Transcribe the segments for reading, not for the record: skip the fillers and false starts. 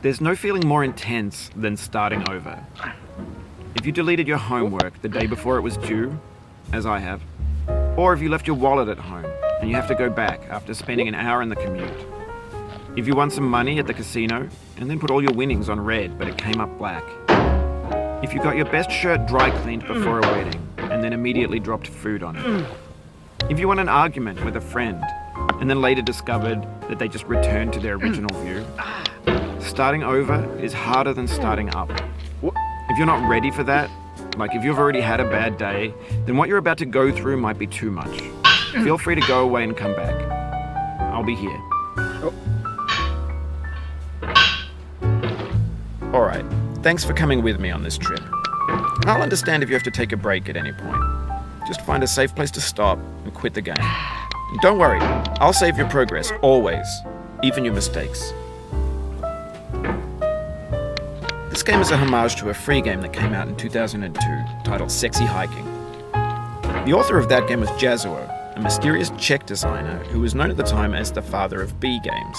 There's no feeling more intense than starting over. If you deleted your homework the day before it was due, as I have, or if you left your wallet at home and you have to go back after spending an hour in the commute. If you won some money at the casino and then put all your winnings on red but it came up black. If you got your best shirt dry cleaned before a wedding and then immediately dropped food on it. If you won an argument with a friend and then later discovered that they just returned to their original view. Starting over is harder than starting up. If you're not ready for that, like if you've already had a bad day, then what you're about to go through might be too much. Feel free to go away and come back. I'll be here. Alright, thanks for coming with me on this trip. I'll understand if you have to take a break at any point. Just find a safe place to stop and quit the game. And don't worry, I'll save your progress, always, even your mistakes. This game is a homage to a free game that came out in 2002, titled Sexy Hiking. The author of that game was Jazuo, a mysterious Czech designer who was known at the time as the father of B games.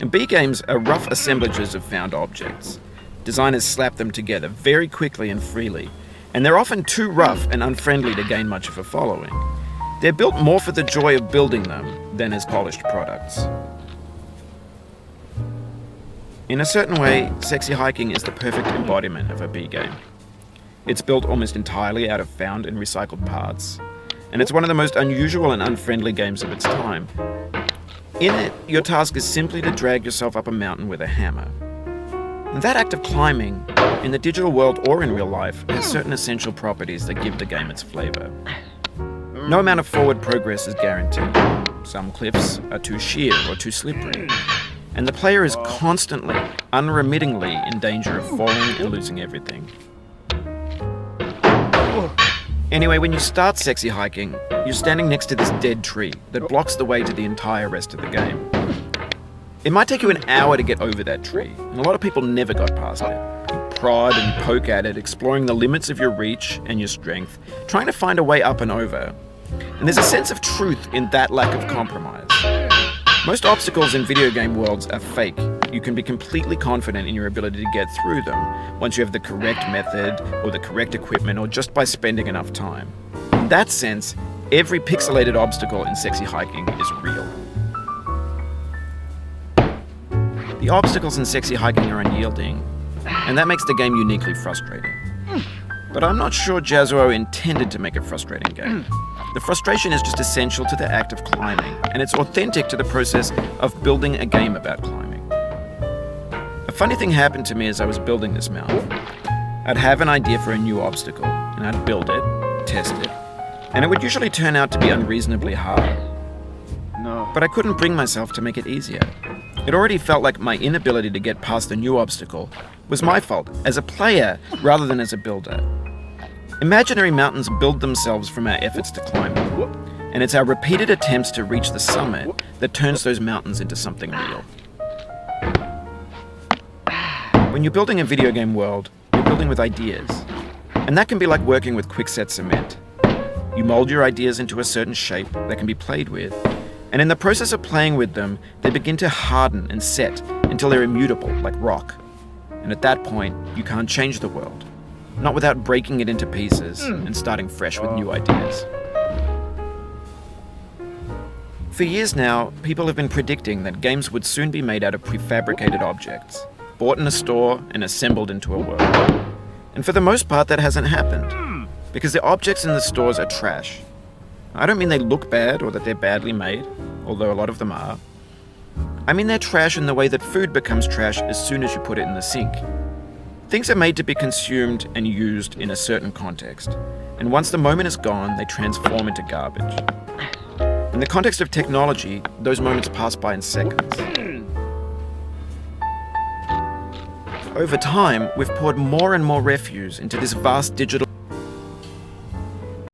And B games are rough assemblages of found objects. Designers slap them together very quickly and freely, and they're often too rough and unfriendly to gain much of a following. They're built more for the joy of building them than as polished products. In a certain way, Sexy Hiking is the perfect embodiment of a B game. It's built almost entirely out of found and recycled parts, and it's one of the most unusual and unfriendly games of its time. In it, your task is simply to drag yourself up a mountain with a hammer. And that act of climbing, in the digital world or in real life, has certain essential properties that give the game its flavor. No amount of forward progress is guaranteed. Some cliffs are too sheer or too slippery. And the player is constantly, unremittingly in danger of falling and losing everything. Anyway, when you start Sexy Hiking, you're standing next to this dead tree that blocks the way to the entire rest of the game. It might take you an hour to get over that tree, and a lot of people never got past it. You prod and poke at it, exploring the limits of your reach and your strength, trying to find a way up and over. And there's a sense of truth in that lack of compromise. Most obstacles in video game worlds are fake. You can be completely confident in your ability to get through them once you have the correct method or the correct equipment or just by spending enough time. In that sense, every pixelated obstacle in Sexy Hiking is real. The obstacles in Sexy Hiking are unyielding, and that makes the game uniquely frustrating. But I'm not sure Jazuo intended to make a frustrating game. The frustration is just essential to the act of climbing, and it's authentic to the process of building a game about climbing. A funny thing happened to me as I was building this mountain. I'd have an idea for a new obstacle, and I'd build it, test it, and it would usually turn out to be unreasonably hard. But I couldn't bring myself to make it easier. It already felt like my inability to get past the new obstacle was my fault as a player rather than as a builder. Imaginary mountains build themselves from our efforts to climb them, and it's our repeated attempts to reach the summit that turns those mountains into something real. When you're building a video game world, you're building with ideas, and that can be like working with quickset cement. You mold your ideas into a certain shape that can be played with, and in the process of playing with them, they begin to harden and set until they're immutable, like rock. And at that point, you can't change the world. Not without breaking it into pieces and starting fresh with new ideas. For years now, people have been predicting that games would soon be made out of prefabricated objects, bought in a store and assembled into a world. And for the most part, that hasn't happened, because the objects in the stores are trash. I don't mean they look bad or that they're badly made, although a lot of them are. I mean they're trash in the way that food becomes trash as soon as you put it in the sink. Things are made to be consumed and used in a certain context, and once the moment is gone, they transform into garbage. In the context of technology, those moments pass by in seconds. Over time, we've poured more and more refuse into this vast digital